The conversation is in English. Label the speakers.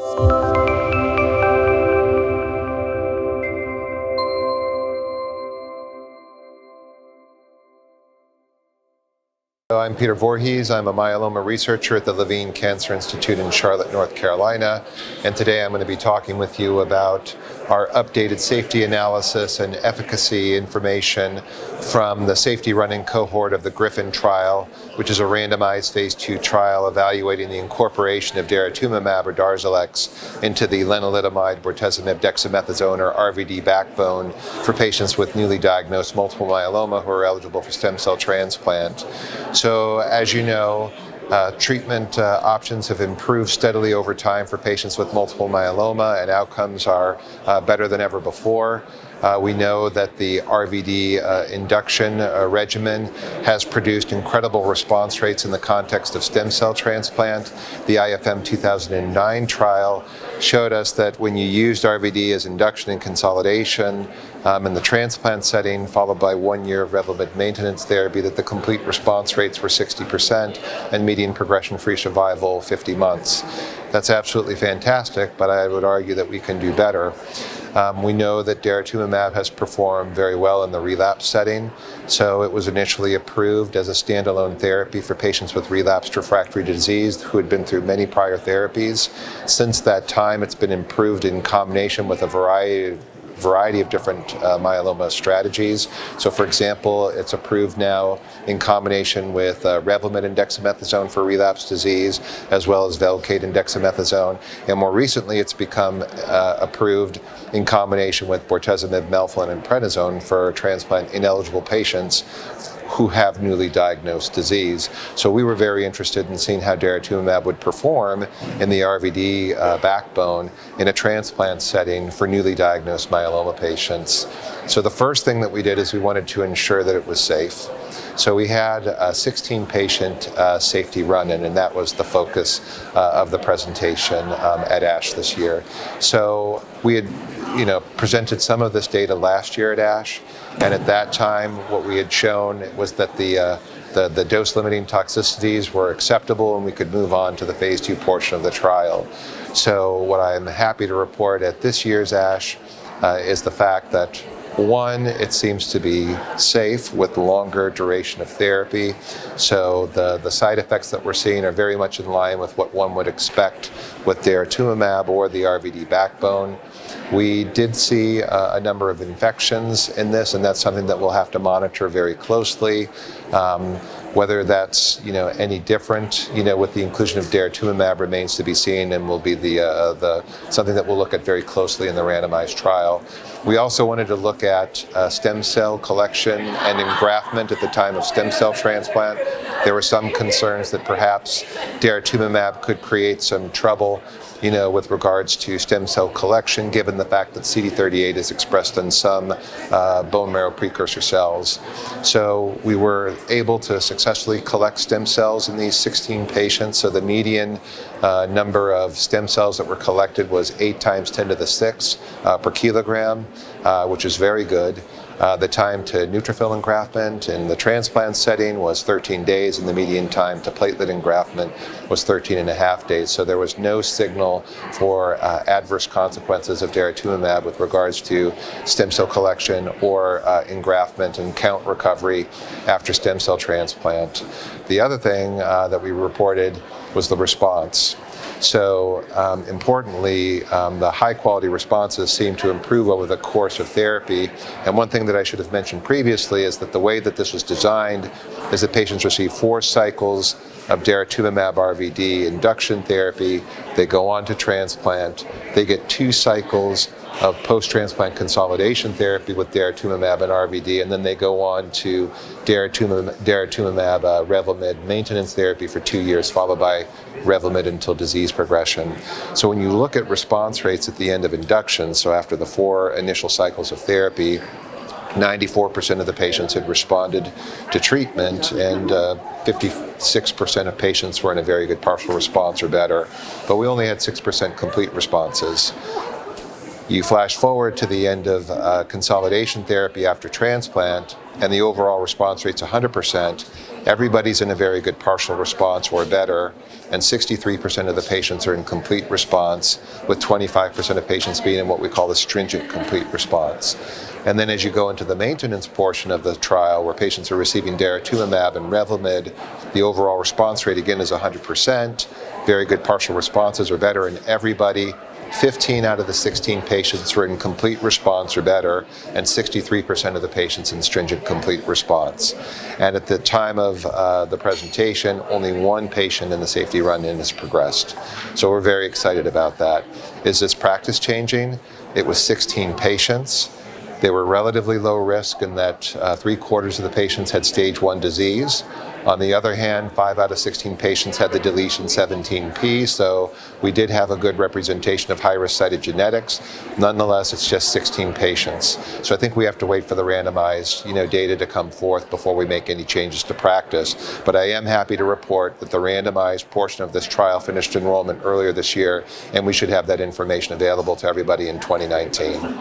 Speaker 1: I'm Peter Voorhees. I'm a myeloma researcher at the Levine Cancer Institute in Charlotte, North Carolina. And today I'm going to be talking with you about our updated safety analysis and efficacy information from the safety run-in cohort of the Griffin trial, which is a randomized phase 2 trial evaluating the incorporation of Daratumumab or Darzalex into the lenalidomide, bortezomib, dexamethasone or RVD backbone for patients with newly diagnosed multiple myeloma who are eligible for stem cell transplant. So, as you know, treatment options have improved steadily over time for patients with multiple myeloma, and outcomes are better than ever before. We know that the RVD induction regimen has produced incredible response rates in the context of stem cell transplant. The IFM 2009 trial showed us that when you used RVD as induction and consolidation in the transplant setting, followed by 1 year of Revlimid maintenance therapy, that the complete response rates were 60% and median progression-free survival 50 months. That's absolutely fantastic, but I would argue that we can do better. We know that Daratumumab has performed very well in the relapse setting, so it was initially approved as a standalone therapy for patients with relapsed refractory disease who had been through many prior therapies. Since that time, it's been improved in combination with a variety of different myeloma strategies. So for example, it's approved now in combination with Revlimid and dexamethasone for relapse disease, as well as Velcade and dexamethasone. And more recently, it's become approved in combination with bortezomib, melphalan, and prednisone for transplant ineligible patients who have newly diagnosed disease. So we were very interested in seeing how Daratumumab would perform in the RVD backbone in a transplant setting for newly diagnosed myeloma patients. So the first thing that we did is we wanted to ensure that it was safe. So we had a 16-patient safety run-in, and that was the focus of the presentation at ASH this year. So we had presented some of this data last year at ASH, and at that time what we had shown was that the dose-limiting toxicities were acceptable and we could move on to the phase 2 portion of the trial. So what I'm happy to report at this year's ASH is the fact that, one, it seems to be safe with longer duration of therapy. So the side effects that we're seeing are very much in line with what one would expect with Daratumumab or the RVD backbone. We did see a number of infections in this, and that's something that we'll have to monitor very closely. Whether that's any different with the inclusion of Daratumumab remains to be seen, and will be the something that we'll look at very closely in the randomized trial. We also wanted to look at stem cell collection and engraftment at the time of stem cell transplant. There were some concerns that perhaps Daratumumab could create some trouble with regards to stem cell collection, given the fact that CD38 is expressed in some bone marrow precursor cells. So we were able to successfully collect stem cells in these 16 patients. So the median number of stem cells that were collected was 8 times 10 to the 6 per kilogram, which is very good. The time to neutrophil engraftment in the transplant setting was 13 days, and the median time to platelet engraftment was 13 and a half days. So there was no signal for adverse consequences of Daratumumab with regards to stem cell collection or engraftment and count recovery after stem cell transplant. The other thing that we reported was the response. So importantly, the high quality responses seem to improve over the course of therapy. And one thing that I should have mentioned previously is that the way that this was designed is that patients receive 4 cycles of Daratumumab RVD induction therapy. They go on to transplant. They get 2 cycles of post-transplant consolidation therapy with Daratumumab and RVD, and then they go on to Daratumumab Revlimid maintenance therapy for 2 years, followed by Revlimid until disease progression. So when you look at response rates at the end of induction, so after the 4 initial cycles of therapy, 94% of the patients had responded to treatment, and 56% of patients were in a very good partial response or better. But we only had 6% complete responses. You flash forward to the end of consolidation therapy after transplant, and the overall response rate's 100%. Everybody's in a very good partial response or better, and 63% of the patients are in complete response, with 25% of patients being in what we call the stringent complete response. And then as you go into the maintenance portion of the trial, where patients are receiving Daratumumab and Revlimid, the overall response rate again is 100%. Very good partial responses or better in everybody. 15 out of the 16 patients were in complete response or better, and 63% of the patients in stringent complete response. And at the time of the presentation, only one patient in the safety run-in has progressed. So we're very excited about that. Is this practice changing? It was 16 patients. They were relatively low risk in that 3/4 of the patients had stage 1 disease. On the other hand, 5 out of 16 patients had the deletion 17p, so we did have a good representation of high-risk cytogenetics. Nonetheless, it's just 16 patients. So I think we have to wait for the randomized data to come forth before we make any changes to practice. But I am happy to report that the randomized portion of this trial finished enrollment earlier this year, and we should have that information available to everybody in 2019.